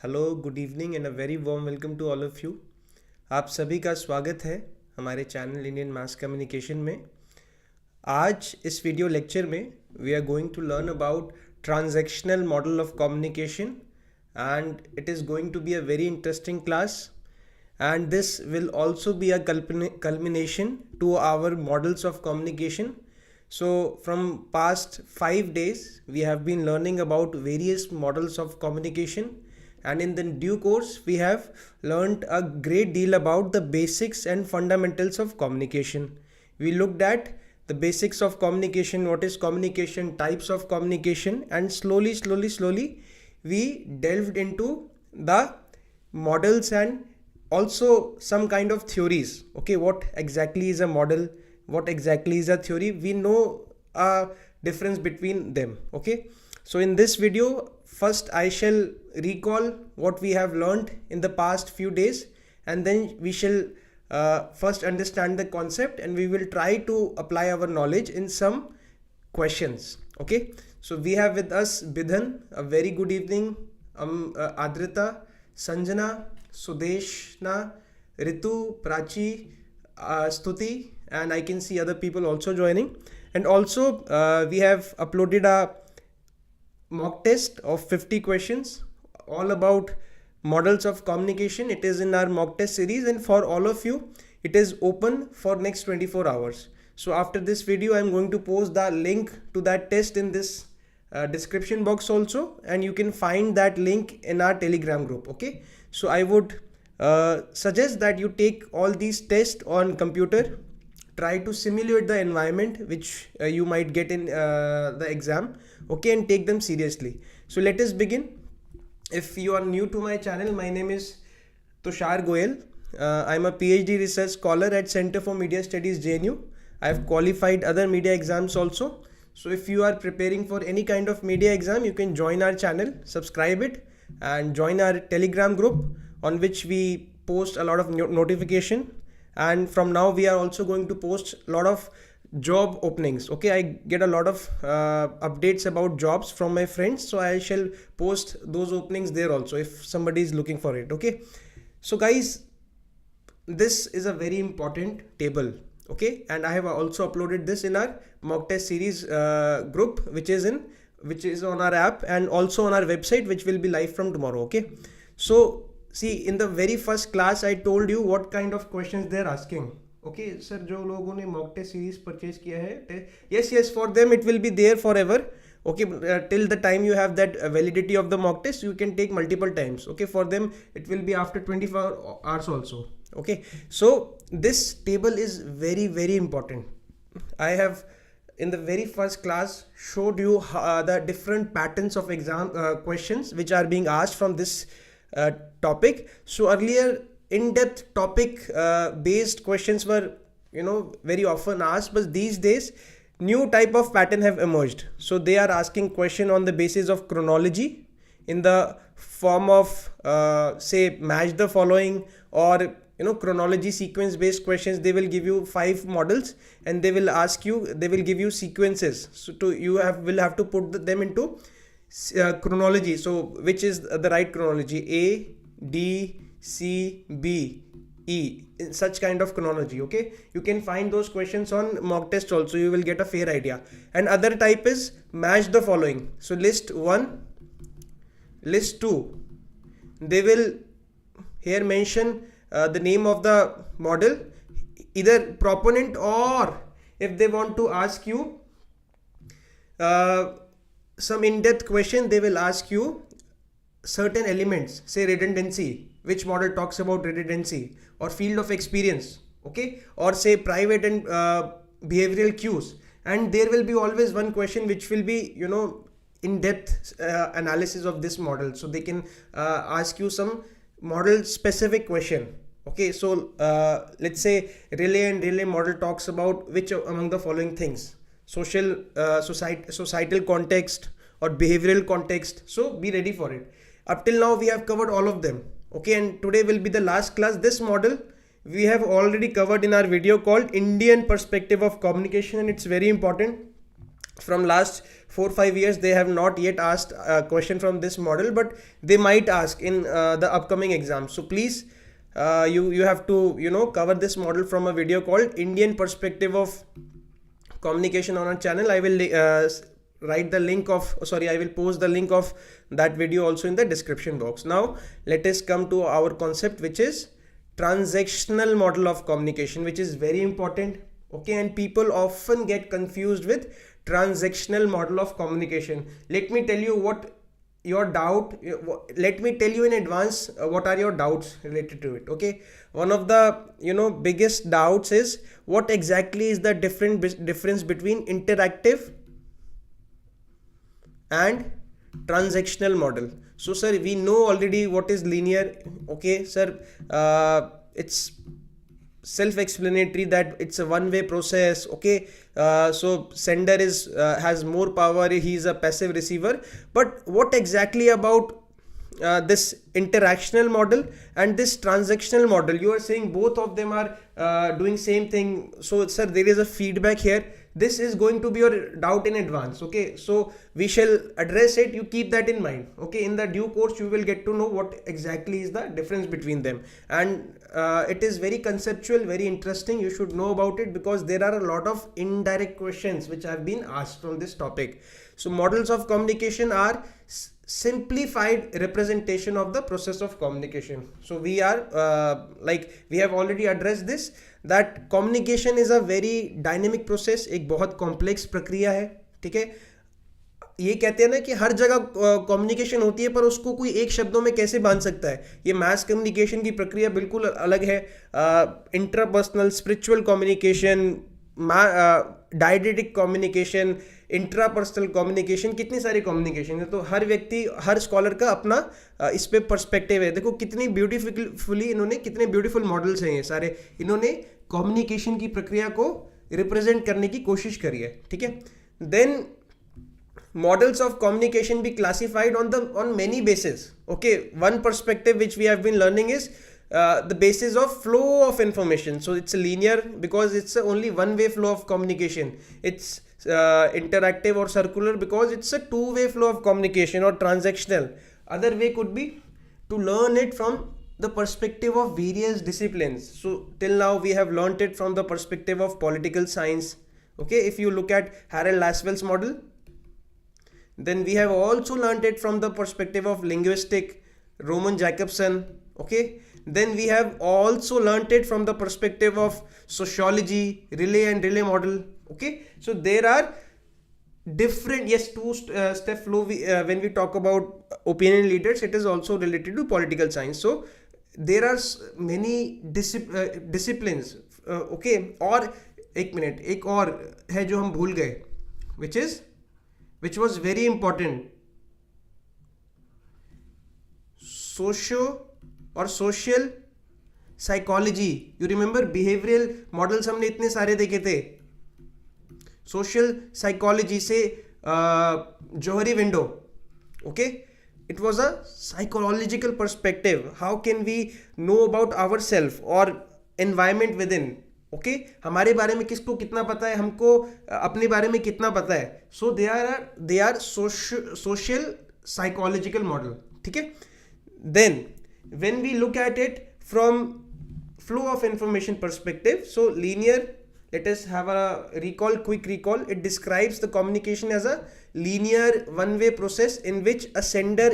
Hello, good evening and a very warm welcome to all of you. आप सभी का स्वागत है हमारे चैनल इंडियन मास कम्युनिकेशन में। आज इस वीडियो लेक्चर में we are going to learn about transactional model of communication and it is going to be a very interesting class, and this will also be a culmination to our models of communication. So from past 5 days we have been learning about various models of communication, and in the due course we have learned a great deal about the basics and fundamentals of communication. We looked at the basics of communication, what is communication, types of communication, and slowly we delved into the models and also some kind of theories. Okay, what exactly is a model, what exactly is a theory? We know a difference between them. Okay, so in this video first I shall recall what we have learned in the past few days, and then we shall first understand the concept, and we will try to apply our knowledge in some questions. Okay, so we have with us Bidhan. A very good evening. Adrita, Sanjana, Sudeshna, Ritu, Prachi, Stuti, and I can see other people also joining. And also we have uploaded a mock test of 50 questions all about models of communication. It is in our mock test series, and for all of you it is open for next 24 hours. So after this video I am going to post the link to that test in this description box also, and you can find that link in our Telegram group. Okay, so I would suggest that you take all these tests on computer, try to simulate the environment which you might get in the exam. Okay, and take them seriously. So let us begin. If you are new to my channel, my name is Tushar Goyal. I'm a PhD research scholar at Center for Media Studies, JNU. I have qualified other media exams also. So if you are preparing for any kind of media exam, you can join our channel, subscribe it, and join our Telegram group on which we post a lot of notification. And from now we are also going to post a lot of job openings. Okay, I get a lot of updates about jobs from my friends, so I shall post those openings there also if somebody is looking for it. Okay, so guys, this is a very important table. Okay, and I have also uploaded this in our mock test series group, which is on our app and also on our website, which will be live from tomorrow. Okay, so see, in the very first class I told you what kind of questions they are asking. Okay, sir, जो लोगों ने mock test series purchase किया है, yes, for them it will be there forever. Okay, till the time you have that validity of the mock test, you can take multiple times. Okay, for them it will be after 24 hours also. Okay, so this table is very important. I have in the very first class showed you the different patterns of exam questions which are being asked from this topic. So earlier in-depth topic based questions were very often asked, but these days new type of pattern have emerged. So they are asking question on the basis of chronology in the form of say match the following, or chronology sequence based questions. They will give you 5 models and they will give you sequences, so will have to put them into chronology. So which is the right chronology, A, D, C, B, E, in such kind of chronology. Okay, you can find those questions on mock test also, you will get a fair idea. And other type is match the following. So list 1, list 2, they will here mention the name of the model, either proponent, or if they want to ask you some in-depth question, they will ask you certain elements, say redundancy, which model talks about redundancy, or field of experience. Okay, or say private and behavioral cues. And there will be always one question which will be in-depth analysis of this model, so they can ask you some model specific question. Okay, so let's say relay model talks about which among the following things: societal context or behavioral context. So be ready for it. Up till now we have covered all of them. Okay, and today will be the last class. This model we have already covered in our video called Indian Perspective of Communication, and it's very important. from last 4-5 years they have not yet asked a question from this model, but they might ask in the upcoming exam. So please, you have to cover this model from a video called Indian Perspective of Communication on our channel. I will write the link of, sorry, I will post the link of that video also in the description box. Now let us come to our concept, which is transactional model of communication, which is very important. Okay, and people often get confused with transactional model of communication. Let me tell you what your doubt, let me tell you in advance what are your doubts related to it. Okay, one of the biggest doubts is what exactly is the difference between interactive and transactional model. So sir, we know already what is linear. Okay sir, it's self-explanatory that it's a one-way process. Okay, so sender is has more power, he is a passive receiver. But what exactly about this interactional model and this transactional model? You are saying both of them are doing same thing. So sir, there is a feedback here. This is going to be your doubt in advance. Okay, so we shall address it, you keep that in mind. Okay, in the due course you will get to know what exactly is the difference between them, and it is very conceptual, very interesting. You should know about it because there are a lot of indirect questions which have been asked from this topic. So models of communication are simplified representation of the process of communication. So we are we have already addressed this, that communication is a very dynamic process, एक बहुत complex प्रक्रिया है. ठीक है, ये कहते हैं ना कि हर जगह कम्युनिकेशन होती है, पर उसको कोई एक शब्दों में कैसे बांध सकता है. ये मास कम्युनिकेशन की प्रक्रिया बिल्कुल अलग है. Intrapersonal, spiritual communication, dyadic communication, intrapersonal communication, कितनी सारी कम्युनिकेशन है. तो हर व्यक्ति, हर स्कॉलर का अपना इस पे पर्सपेक्टिव है. देखो कितनी ब्यूटीफुली इन्होंने, कितने ब्यूटीफुल मॉडल्स हैं ये सारे, इन्होंने कम्युनिकेशन की प्रक्रिया को रिप्रेजेंट करने की कोशिश करी है. ठीक है, then models of communication be classified on many bases. Okay, one perspective which we have been learning is the basis of flow of information. So it's linear because it's only one way flow of communication. It's interactive or circular because it's a two-way flow of communication, or transactional. Other way could be to learn it from the perspective of various disciplines. So till now we have learnt it from the perspective of political science. Okay, if you look at Harold Laswell's model, then we have also learned it from the perspective of linguistic, Roman Jacobson. Okay, then we have also learnt it from the perspective of sociology, relay and relay model. Okay, so there are different, yes, two-step flow. When we talk about opinion leaders, it is also related to political science. So there are many disciplines. Okay, और एक minute, एक और है जो हम भूल गए, which was very important, social psychology. You remember behavioral models हमने इतने सारे देखे थे. Social psychology से Johari window. Okay, it was a psychological perspective. How can we know about ourselves or environment within? Okay, हमारे बारे में किसको कितना पता है, हमको अपने बारे में कितना पता है. So they are social psychological model. ठीक है, then when we look at it from flow of information perspective, so linear, let us have a quick recall. It describes the communication as a linear one-way process in which a sender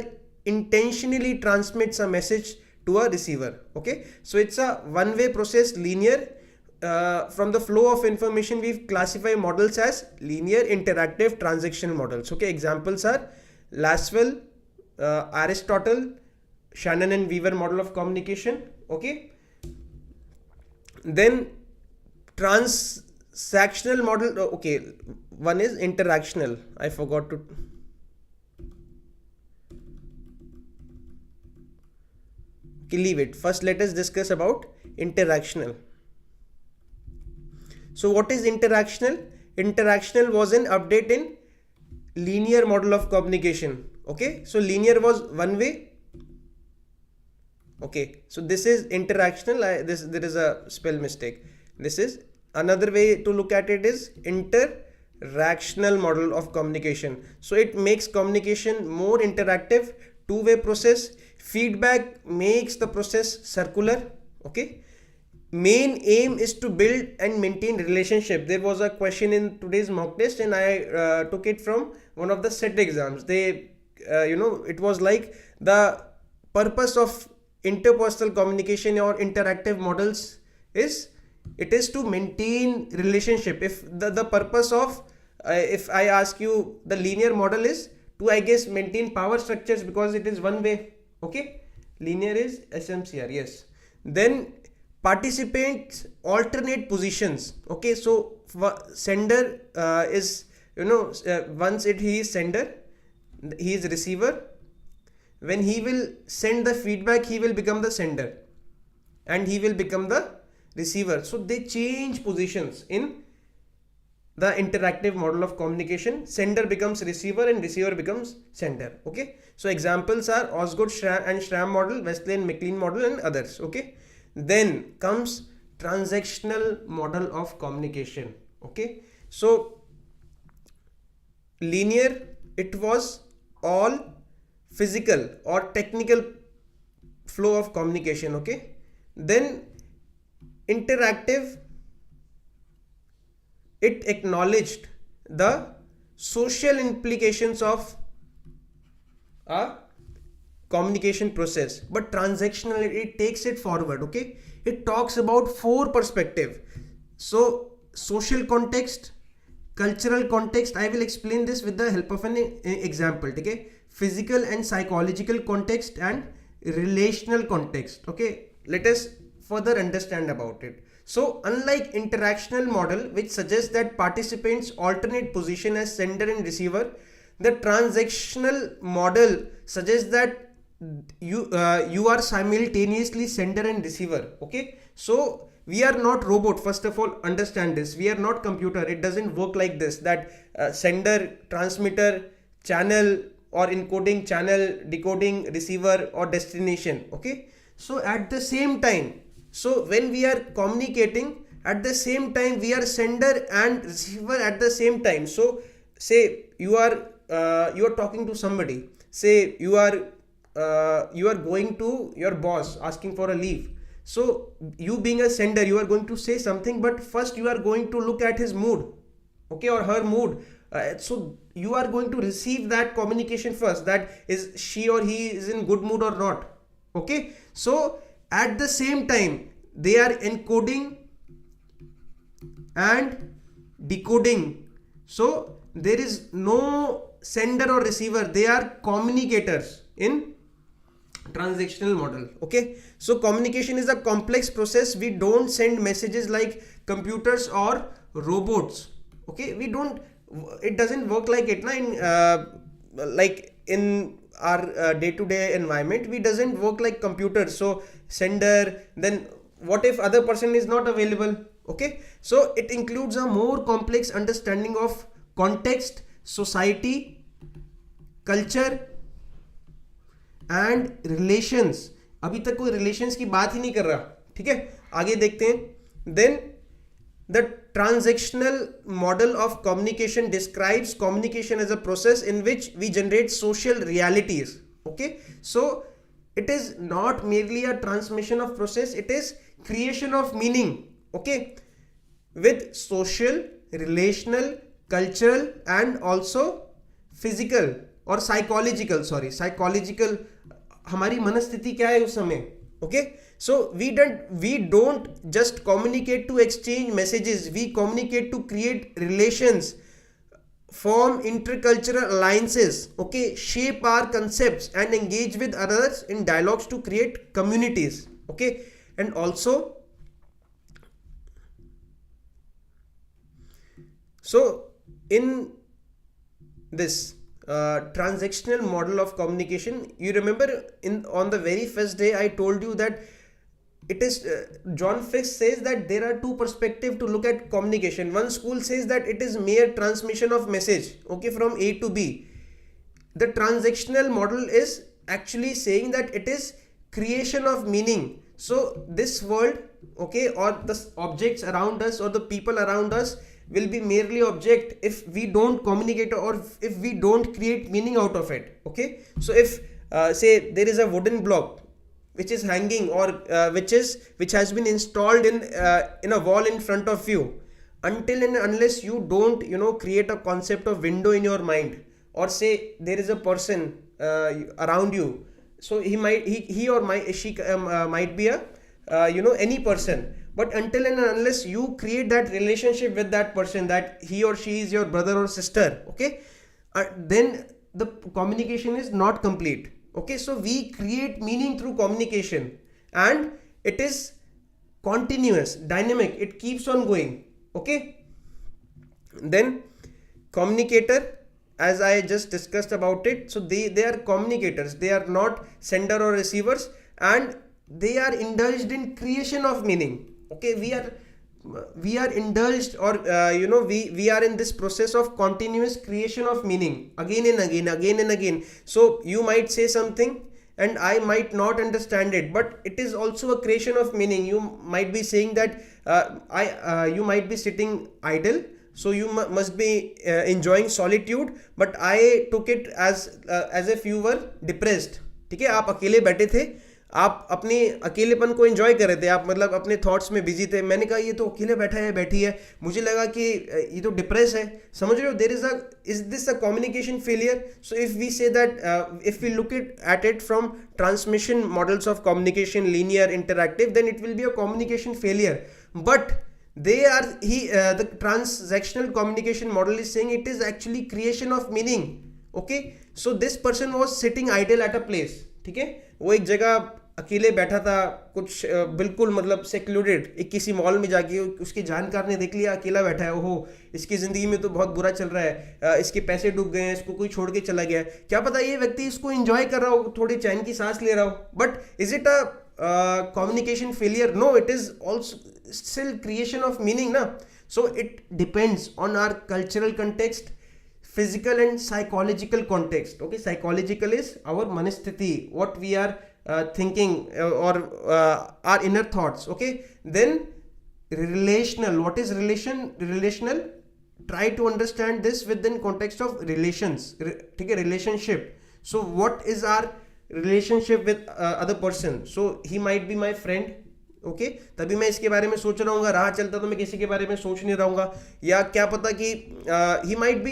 intentionally transmits a message to a receiver. Okay, so it's a one-way process, linear. From the flow of information we classify models as linear, interactive, transactional models. Okay, examples are Laswell, Aristotle, Shanon and Weaver model of communication. Okay, then transactional model. Okay, one is interactional, I forgot to. Okay, leave it. First let us discuss about interactional. So what is interactional? Interactional was an update in linear model of communication. Okay, so linear was one way. Okay, so this is interactional. There is a spell mistake. This is another way to look at it is Transactional model of communication. So it makes communication more interactive, two-way process. Feedback makes the process circular. Okay. Main aim is to build and maintain relationship. There was a question in today's mock test, and I took it from one of the set exams. They, it was like the purpose of interpersonal communication or interactive models is it is to maintain relationship. If the purpose of if I ask you, the linear model is to, I guess, maintain power structures because it is one way. Okay, linear is SMCR, yes. Then participants alternate positions. Okay, so sender is, once he is sender, he is receiver. When he will send the feedback, he will become the sender and he will become the receiver. So they change positions in the interactive model of communication. Sender becomes receiver and receiver becomes sender. Okay, so examples are Osgood and Schramm model, Westlake and McLean model, and others. Okay, then comes transactional model of communication. Okay, so linear, it was all physical or technical flow of communication. Okay, then interactive, it acknowledged the social implications of a communication process, but transactional, it takes it forward. Okay, it talks about four perspective. So social context, cultural context, I will explain this with the help of an example. Okay, physical and psychological context and relational context. Okay, let us further understand about it. So unlike interactional model, which suggests that participants alternate position as sender and receiver, the transactional model suggests that you are simultaneously sender and receiver. Okay, so we are not robot. First of all, understand this, we are not computer. It doesn't work like this, that sender, transmitter, channel, or encoding, channel, decoding, receiver, or destination. Okay, so at the same time, so when we are communicating, at the same time we are sender and receiver at the same time. So say you are talking to somebody. Say you are going to your boss asking for a leave. So you being a sender, you are going to say something, but first you are going to look at his mood, okay, or her mood. So you are going to receive that communication first, that is she or he is in good mood or not. Okay, so at the same time they are encoding and decoding. So there is no sender or receiver, they are communicators in transactional model. Okay, so communication is a complex process. We don't send messages like computers or robots. Okay, we don't, it doesn't work like it like in our day-to-day environment. We doesn't work like computers. So sender, then what if other person is not available? Okay, so it includes a more complex understanding of context, society, culture and relations. अभी तक कोई relations की बात ही नहीं कर रहा. ठीक है, आगे देखते हैं. Then the transactional model of communication describes communication as a process in which we generate social realities. Okay, so it is not merely a transmission of process, it is creation of meaning. Okay, with social, relational, cultural and also physical or psychological, psychological, हमारी मनस्थिति क्या है उस समय. Okay, so we don't just communicate to exchange messages, we communicate to create relations, form intercultural alliances, okay, shape our concepts and engage with others in dialogues to create communities. Okay, and also so in this transactional model of communication, you remember on the very first day I told you that it is John Fiske says that there are two perspectives to look at communication. One school says that it is mere transmission of message, okay, from A to B. The transactional model is actually saying that it is creation of meaning. So this world, okay, or the objects around us or the people around us, will be merely object if we don't communicate or if we don't create meaning out of it. Okay, so if say there is a wooden block which is hanging or which has been installed in a wall in front of you, until and unless you don't create a concept of window in your mind, or say there is a person around you, so he or she might be a any person, but until and unless you create that relationship with that person, that he or she is your brother or sister, okay, then the communication is not complete. Okay, so we create meaning through communication, and it is continuous, dynamic, it keeps on going. Okay, then communicator, as I just discussed about it, so they are communicators, they are not sender or receivers, and they are indulged in creation of meaning. Okay, we are indulged, or we are in this process of continuous creation of meaning again and again. So you might say something and I might not understand it, but it is also a creation of meaning. You might be saying that you might be sitting idle, so you must be enjoying solitude, but I took it as if you were depressed. ठीक है, आप अकेले बैठे थे, आप अपने अकेलेपन को एंजॉय कर रहे थे, आप मतलब अपने थॉट्स में बिजी थे, मैंने कहा ये तो अकेले बैठा है, बैठी है, मुझे लगा कि ये तो डिप्रेस है. समझ रहे हो, there is this a communication failure. So if we say that if we look at it from transmission models of communication, linear, interactive, then it will be a communication failure. But the transactional communication model is saying it is actually creation of meaning. Okay, so this person was sitting idle at a place. ठीक है, वो एक जगह अकेले बैठा था, कुछ बिल्कुल मतलब सेक्लूडेड, एक किसी मॉल में जाके उसके जानकार ने देख लिया अकेला बैठा है, ओहो इसकी ज़िंदगी में तो बहुत बुरा चल रहा है, इसके पैसे डूब गए हैं, इसको कोई छोड़ के चला गया है. क्या पता ये व्यक्ति इसको एंजॉय कर रहा हो, थोड़ी चैन की सांस ले रहा हो, but is it a communication failure? No, it is also still creation of meaning na. So it depends on our cultural context, physical and psychological context. Okay, psychological is our manasthiti, what we are thinking, or our inner thoughts. Okay, then relational, what is relational, try to understand this within context of relations. ठीक है, relationship. So what is our relationship with other person? So he might be my friend. Okay, तभी मैं इसके बारे में सोच रहा हूँ, राह चलता तो मैं किसी के बारे में सोच नहीं रहूँगा, या क्या पता कि he might be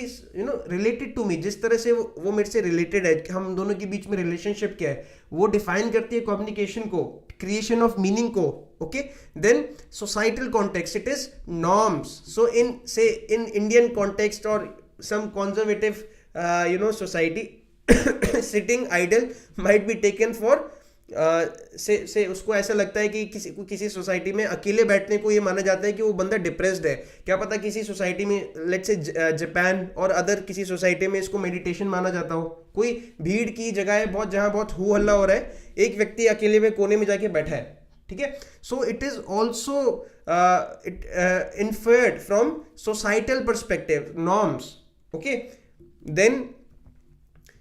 related to me, जिस तरह से वो मेरे से रिलेटेड है, हम दोनों के बीच में रिलेशनशिप क्या है, वो डिफाइन करती है कम्युनिकेशन को, क्रिएशन ऑफ मीनिंग को. Okay, then societal context, it is norms. So in Indian context और some conservative society, sitting idle might be taken for से उसको ऐसा लगता है कि किसी सोसाइटी में अकेले बैठने को ये माना जाता है कि वो बंदा डिप्रेस्ड है. क्या पता किसी सोसाइटी में, लेट्स से जापान और अदर किसी सोसाइटी में, इसको मेडिटेशन माना जाता हो. कोई भीड़ की जगह है बहुत, जहाँ बहुत हू हल्ला हो रहा है, एक व्यक्ति अकेले में कोने में जाके बैठा है. ठीक है, so it is also inferred from societal perspective, norms. Okay, then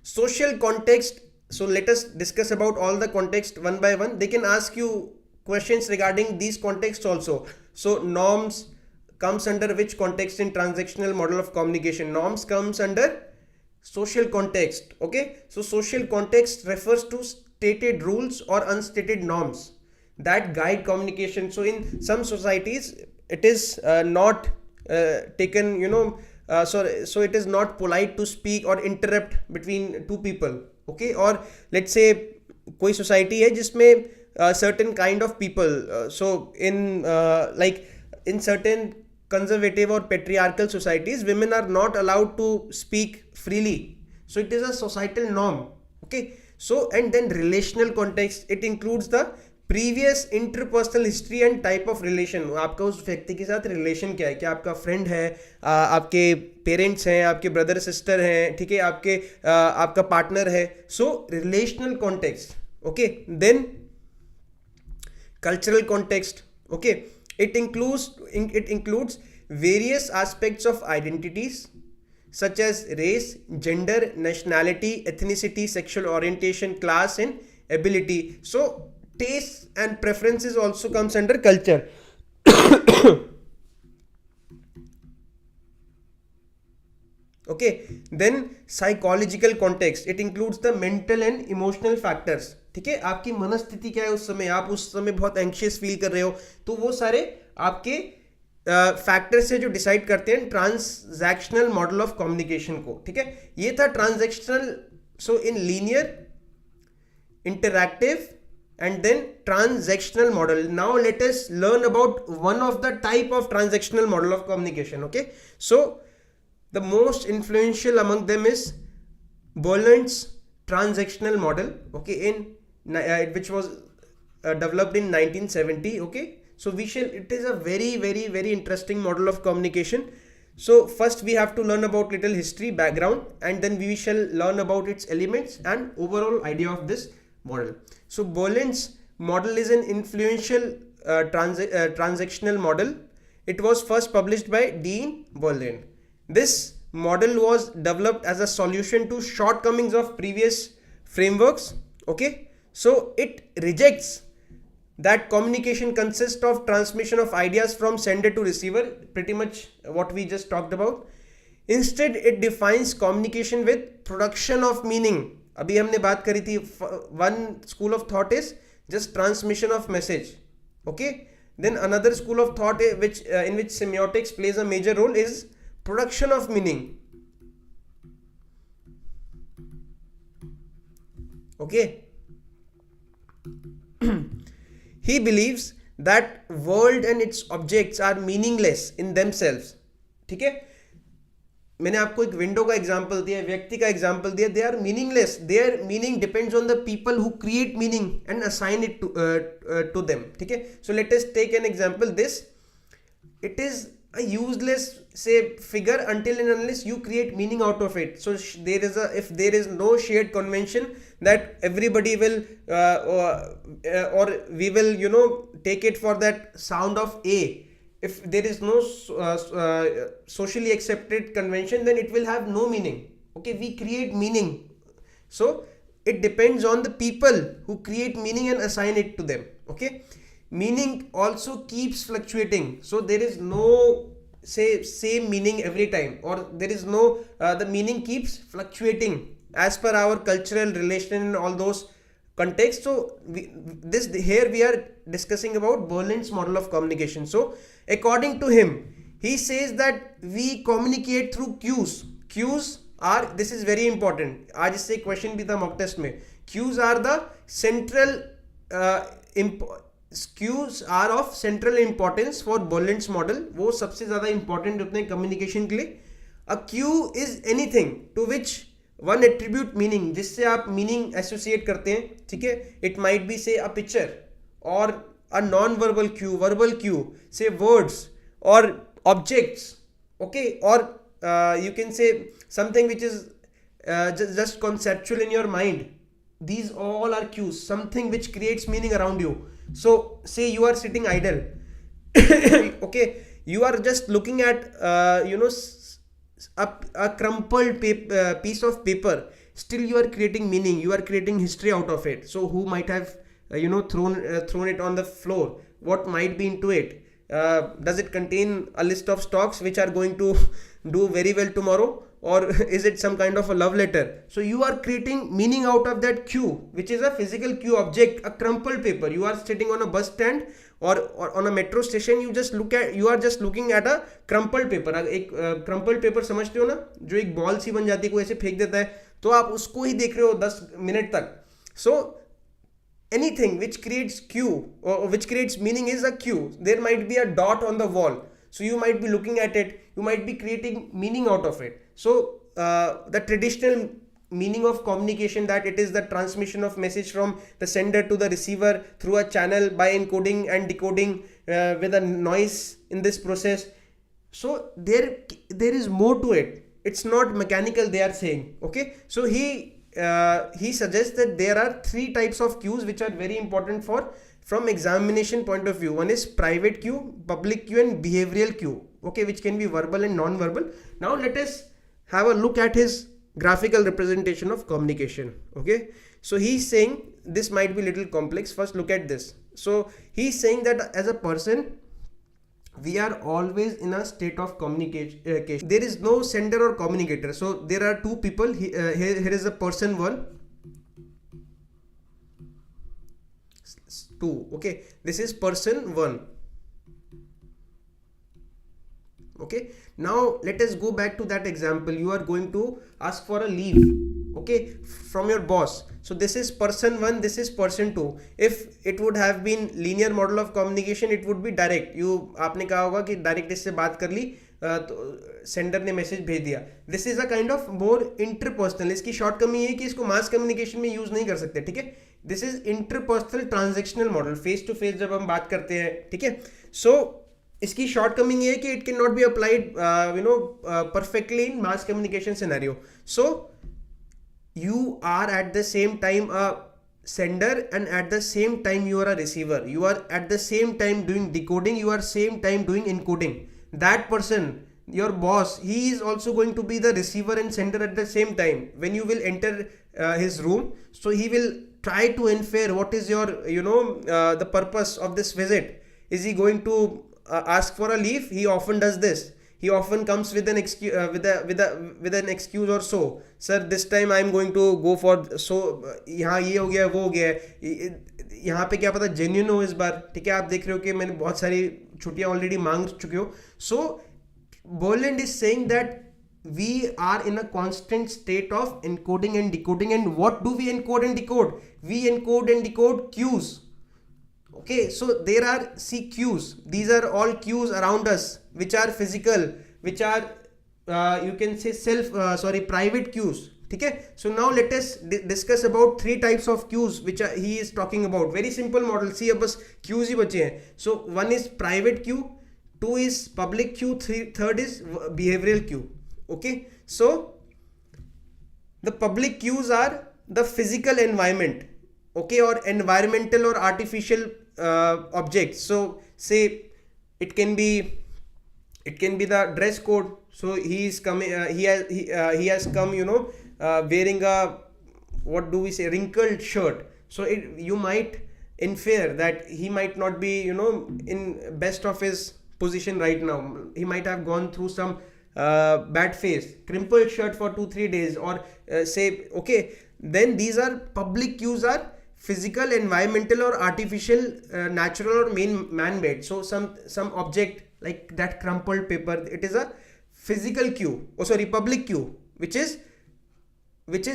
social context. So let us discuss about all the context one by one. They can ask you questions regarding these contexts also. So norms comes under which context in transactional model of communication? Norms comes under social context. Okay, so social context refers to stated rules or unstated norms that guide communication. So in some societies it is not taken, so it is not polite to speak or interrupt between two people. Okay, or let's say कोई society है जिसमें certain kind of people, so in like in certain conservative or patriarchal societies, women are not allowed to speak freely. So it is a societal norm. Okay, so and then relational context, it includes the previous interpersonal history and type of relation. आपका उस व्यक्ति के साथ relation क्या है, क्या आपका friend है, आपके पेरेंट्स हैं, आपके ब्रदर सिस्टर हैं, ठीक है, आपका पार्टनर है. So relational context. Okay, then cultural context. Okay, it includes various aspects of identities such as race, gender, nationality, ethnicity, sexual orientation, class and ability. So taste and preferences also comes under culture. Okay, then psychological context, it includes the mental and emotional factors. ठीक है, आपकी मनस्थिति क्या है उस समय, आप उस समय बहुत एंक्शियस फील कर रहे हो, तो वो सारे आपके फैक्टर्स से जो डिसाइड करते हैं ट्रांजैक्शनल मॉडल ऑफ कम्युनिकेशन को. ठीक है, ये था transactional. So in linear, interactive, and then transactional model. Now let us learn about one of the type of transactional model of communication. Okay, so the most influential among them is Berlind's transactional model. Okay, which was developed in 1970. Okay, so it is a very interesting model of communication. So first we have to learn about little history background, and then we shall learn about its elements and overall idea of this model. So Berlind's model is an influential transactional model. It was first published by Dean Berlind. This model was developed as a solution to shortcomings of previous frameworks. Okay, so it rejects that communication consists of transmission of ideas from sender to receiver, pretty much what we just talked about. Instead it defines communication with production of meaning. अभी हमने बात करी थी, one school of thought is just transmission of message. Okay, then another school of thought which in which semiotics plays a major role is production of meaning. Okay, he believes that world and its objects are meaningless in themselves. ठीक है, मैंने आपको एक window का example दिया, व्यक्ति का example दिया. They are meaningless. Their meaning depends on the people who create meaning and assign it to them. ठीक है, so let us take an example. This it is a useless say figure until and unless you create meaning out of it. So if there is no shared convention that everybody will or we will take it for that sound of A, if there is no socially accepted convention, then it will have no meaning. Okay, we create meaning, so it depends on the people who create meaning and assign it to them. Okay, meaning also keeps fluctuating, so there is no say same meaning every time, or there is no the meaning keeps fluctuating as per our cultural relation and all those contexts. So here we are discussing about Berlind's model of communication. So according to him, he says that we communicate through cues are, this is very important, आज इससे question भी था mock test में. cues are the central cues are of central importance for Berlind's model. वो सबसे ज़्यादा important होते हैं communication के लिए. A cue is anything to which one attribute meaning, जिससे आप meaning associate करते हैं. ठीक है, it might be say a picture or a non-verbal cue, verbal cue, say words or objects. Okay, or you can say something which is just conceptual in your mind. These all are cues, something which creates meaning around you. So say you are sitting idle. Okay, you are just looking at a crumpled piece of paper. Still you are creating meaning, you are creating history out of it. So who might have thrown it on the floor, what might be into it, does it contain a list of stocks which are going to do very well tomorrow, or is it some kind of a love letter? So you are creating meaning out of that cue, which is a physical cue object, a crumpled paper. You are sitting on a bus stand or on a metro station, you are just looking at a crumpled paper. एक crumpled paper समझते हो ना, जो एक ball सी बन जाती है, कोई ऐसे फेंक देता है, तो आप उसको ही देख रहे हो 10 मिनट तक. So anything which creates cue or which creates meaning is a cue. There might be a dot on the wall, so you might be looking at it, you might be creating meaning out of it. So the traditional meaning of communication, that it is the transmission of message from the sender to the receiver through a channel by encoding and decoding with a noise in this process. So there is more to it, it's not mechanical, they are saying. Okay, so he suggests that there are 3 types of cues which are very important from examination point of view. One is private cue, public cue, and behavioral cue. Okay, which can be verbal and non-verbal. Now let us have a look at his graphical representation of communication. Okay, so he's saying this might be little complex. First look at this. So he's saying that as a person, we are always in a state of communication. There is no sender or communicator. So there are two people. Here is a person 1, 2. Okay, this is person 1. Okay, now let us go back to that example. You are going to ask for a leave, okay, from your boss. So this is person 1, this is person 2. If it would have been linear model of communication, it would be direct. आपने कहा होगा कि direct इससे बात कर ली, तो sender ने message भेज दिया. This is a kind of more interpersonal. इसकी शॉर्ट कमी ये है कि इसको मास कम्युनिकेशन में यूज नहीं कर सकते. ठीक है, this is interpersonal transactional model. Face to face जब हम बात करते हैं, ठीक है. सो इसकी शॉर्ट कमिंग ये है कि it can not be applied perfectly in mass communication scenario. So you are at the same time a sender and at the same time you are a receiver. You are at the same time doing decoding, you are same time doing encoding. That person, your boss, he is also going to be the receiver and sender at the same time. When you will enter his room, so he will try to infer what is your the purpose of this visit. Is he going to ask for a leave? He often does this. He often comes with an excuse, with an excuse or so. Sir, this time I am going to go for so. यहाँ ये हो गया, वो हो गया. यहाँ पे क्या पता जेन्युइन हो इस बार. ठीक है, आप देख रहे हो कि मैंने बहुत सारी छुट्टियाँ ऑलरेडी मांग चुके हो. So Boland is saying that we are in a constant state of encoding and decoding. And what do we encode and decode? We encode and decode cues. Okay, so there are cues. These are all cues around us, which are physical, which are you can say private cues. Okay, so now let us discuss about 3 types of cues which he is talking about. Very simple model. See, अब बस cues ही बचे हैं. So 1 is private cue, 2 is public cue, 3rd is behavioral cue. Okay, so the public cues are the physical environment, okay, or environmental or artificial objects. So say it can be the dress code. So he is coming, he has come, wearing a, what do we say, wrinkled shirt. So you might infer that he might not be in best of his position right now. He might have gone through some bad phase, crimpled shirt for 2-3 days, or say, okay, then these are public cues, are physical, environmental or artificial, natural or man-made. So some object like that crumpled paper, it is a physical cue, public cue, which is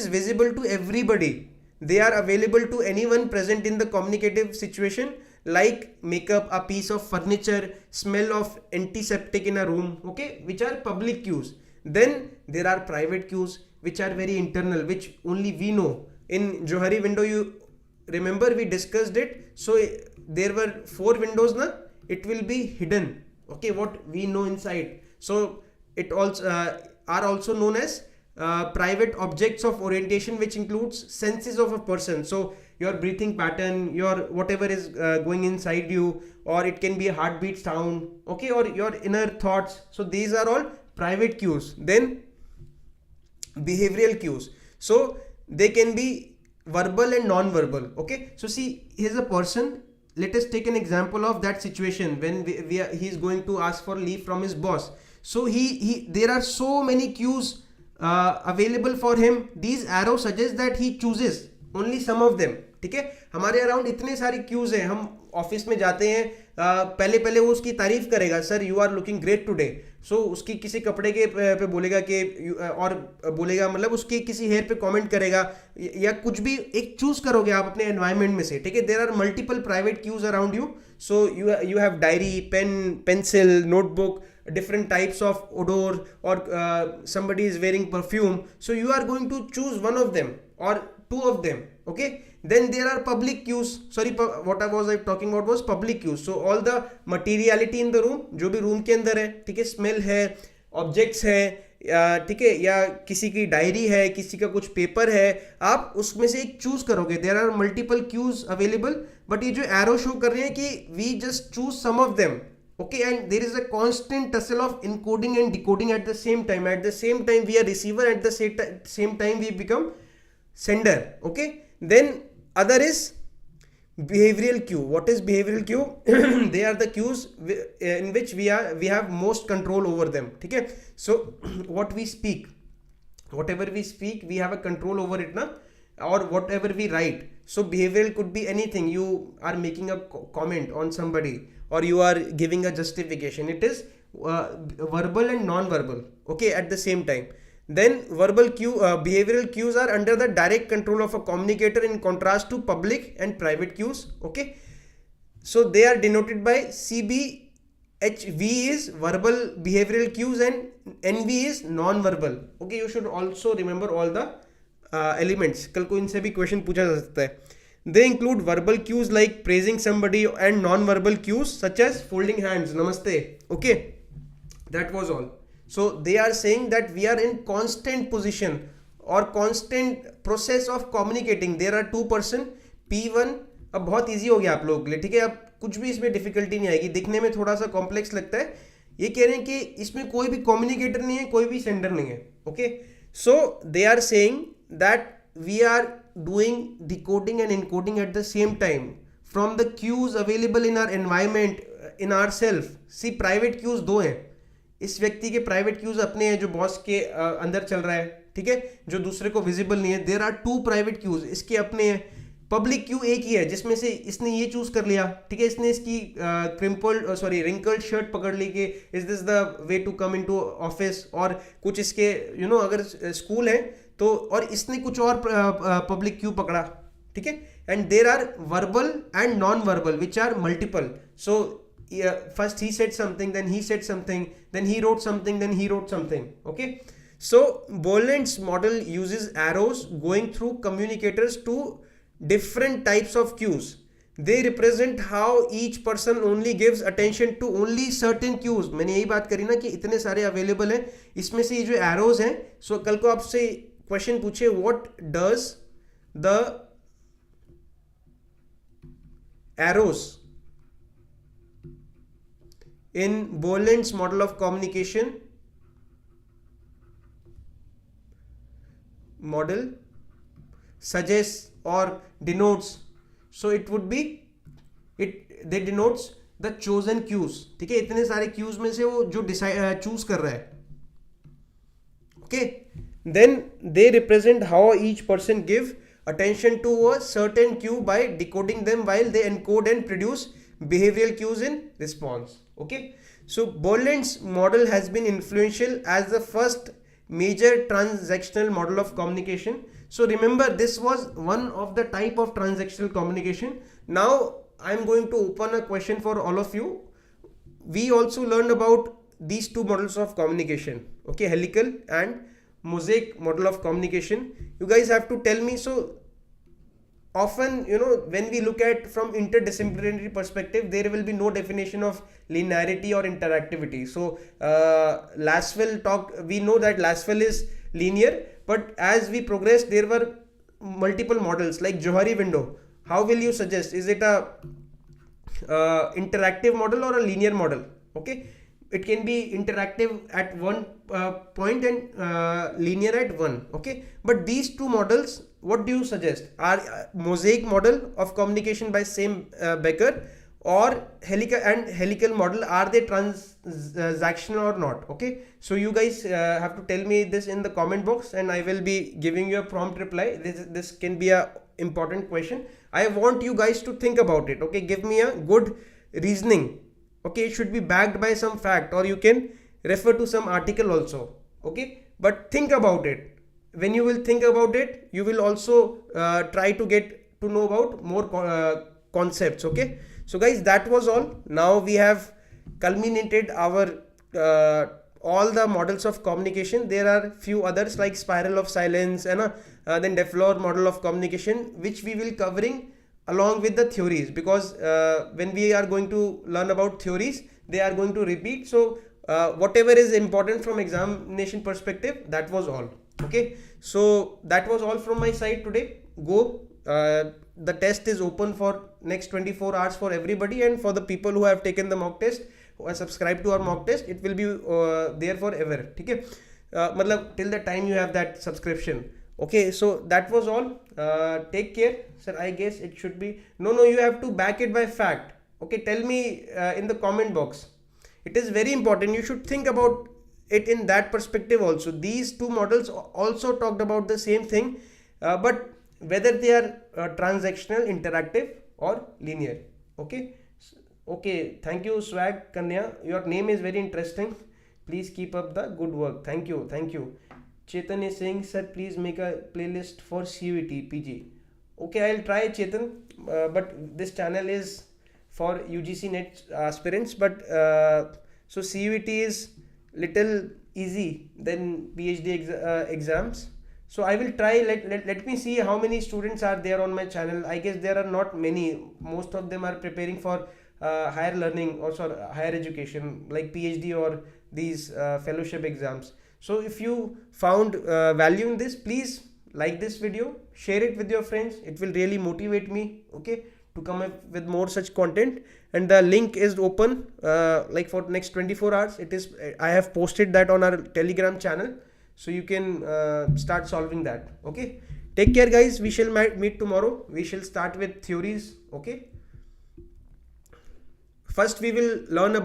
visible to everybody. They are available to anyone present in the communicative situation, like makeup, a piece of furniture, smell of antiseptic in a room, okay, which are public cues. Then there are private cues, which are very internal, which only we know. In Johari window, you remember we discussed it. So there were 4 windows na, it will be hidden, okay, what we know inside. So it also are also known as private objects of orientation, which includes senses of a person. So your breathing pattern, your whatever is going inside you, or it can be a heartbeat sound, okay, or your inner thoughts. So these are all private cues. Then behavioral cues, so they can be verbal and non-verbal. Okay, so see, here's a person. Let us take an example of that situation when he is going to ask for leave from his boss. So there are so many cues available for him. These arrows suggest that he chooses only some of them. ठीक है, हमारे around इतने सारे cues हैं. हम office में जाते हैं, पहले वो उसकी तारीफ करेगा, sir you are looking great today. So उसकी किसी कपड़े के पे बोलेगा कि, और बोलेगा मतलब उसके किसी हेयर पे कमेंट करेगा, या कुछ भी एक चूज करोगे आप अपने एनवायरनमेंट में से. ठीक है, there are multiple private cues around you. So you have diary, pen, pencil, notebook, different types of odor, or somebody is wearing perfume. So you are going to choose one of them or 2 of them. Okay, then there are public cues. What I was talking about was public cues. So all the materiality in the room, जो भी room के अंदर है, ठीक है, smell है, objects है, ठीक है, या किसी की डायरी है, किसी का कुछ पेपर है, आप उसमें से एक चूज करोगे. There are multiple cues available, but ये जो एरो शो कर रहे हैं कि we just choose some of them. Okay, and there is a constant tussle of encoding and decoding at the same time. At the same time we are receiver, at the same time we become sender. Okay, then other is Behavioral cue. What is behavioral cue? They are the cues in which we have most control over them. Okay, so what we speak, whatever we speak, we have a control over it, na? Or whatever we write. So behavioral could be anything. You are making a comment on somebody, or you are giving a justification. It is verbal and non-verbal, okay, at the same time. Then behavioral cues are under the direct control of a communicator in contrast to public and private cues, okay. So they are denoted by CB. HV is verbal behavioral cues and NV is non-verbal. Okay, you should also remember all the elements. कल को इनसे भी question पूछा जा सकता है. They include verbal cues like praising somebody and non-verbal cues such as folding hands, namaste. Okay, that was all. So they are saying that we are in constant position or constant process of communicating. There are two person P1. अब बहुत easy हो गया आप लोगों के लिए, ठीक है. अब कुछ भी इसमें डिफिकल्टी नहीं आएगी. दिखने में थोड़ा सा कॉम्प्लेक्स लगता है. ये कह रहे हैं कि इसमें कोई भी कम्युनिकेटर नहीं है, कोई भी सेंडर नहीं है. Okay, so they are saying that we are doing decoding and encoding at the same time from the cues available in our environment, in our self. See private cues दो हैं. इस व्यक्ति के प्राइवेट क्यूज अपने हैं जो boss के अंदर चल रहा है, ठीक है, जो दूसरे को विजिबल नहीं है. There are two private cues, इसके अपने हैं. पब्लिक क्यू एक ही है जिसमें से इसने ये चूज कर लिया, ठीक है. इसने इसकी रिंकल्ड शर्ट पकड़ ली कि is this the way to come into office, और कुछ इसके अगर स्कूल है तो, और इसने कुछ और पब्लिक क्यू पकड़ा, ठीक है. And there are verbal and non verbal which are multiple. So first he said something, then he said something, then he wrote something, then he wrote something. Okay, so Boland's model uses arrows going through communicators to different types of cues. They represent how each person only gives attention to only certain cues. मैंने यही बात करी ना कि इतने सारे available हैं, इसमें से ये जो arrows हैं. सो कल को आपसे क्वेश्चन पूछे what does the arrows in Boland's model of communication model suggests or denotes, so it would be they denotes the chosen cues. ठीक है, इतने सारे cues में से वो जो choose कर रहा है. Okay, then they represent how each person give attention to a certain cue by decoding them while they encode and produce behavioral cues in response. Okay, so Boland's model has been influential as the first major transactional model of communication. So remember, this was one of the type of transactional communication. Now I am going to open a question for all of you. We also learned about these two models of communication, okay, helical and mosaic model of communication. You guys have to tell me. So often, when we look at from interdisciplinary perspective, there will be no definition of linearity or interactivity. So Laswell we know that Laswell is linear, but as we progress, there were multiple models like Johari window. How will you suggest? Is it a interactive model or a linear model? Okay, it can be interactive at one point and linear at one. Okay, but these two models, what do you suggest? Are mosaic model of communication by Sam Becker or helical model, are they transactional or not? Okay, so you guys have to tell me this in the comment box and I will be giving you a prompt reply. This can be a important question. I want you guys to think about it. Okay, give me a good reasoning. Okay, it should be backed by some fact, or you can refer to some article also. Okay, but think about it. When you will think about it, you will also try to get to know about more concepts. Okay, so guys, that was all. Now we have culminated our all the models of communication. There are few others like spiral of silence and then DeFleur model of communication, which we will covering along with the theories, because when we are going to learn about theories, they are going to repeat. So whatever is important from examination perspective, that was all. Okay, so that was all from my side today. Go, the test is open for next 24 hours for everybody, and for the people who have taken the mock test, who are subscribed to our mock test, it will be there forever. ठीक है, मतलब till the time you have that subscription. Okay, so that was all. Take care, sir. I guess it should be no, you have to back it by fact. Okay, tell me in the comment box. It is very important. You should think about it in that perspective also. These two models also talked about the same thing, but whether they are transactional, interactive, or linear. Okay. Okay, thank you, Swag Kanya. Your name is very interesting. Please keep up the good work. Thank you, thank you. Chetan is saying, sir, please make a playlist for CUET PG. Okay, I'll try, Chetan, but this channel is for UGC net aspirants. But so CUET is little easy than PhD exams. So I will try. Let me see how many students are there on my channel. I guess there are not many. Most of them are preparing for higher learning or higher education like PhD or these fellowship exams. So if you found value in this, please like this video, share it with your friends. It will really motivate me, okay, to come up with more such content. And the link is open like for next 24 hours. It is, I have posted that on our Telegram channel, so you can start solving that. Okay, take care guys. We shall meet tomorrow. We shall start with theories. Okay, first we will learn about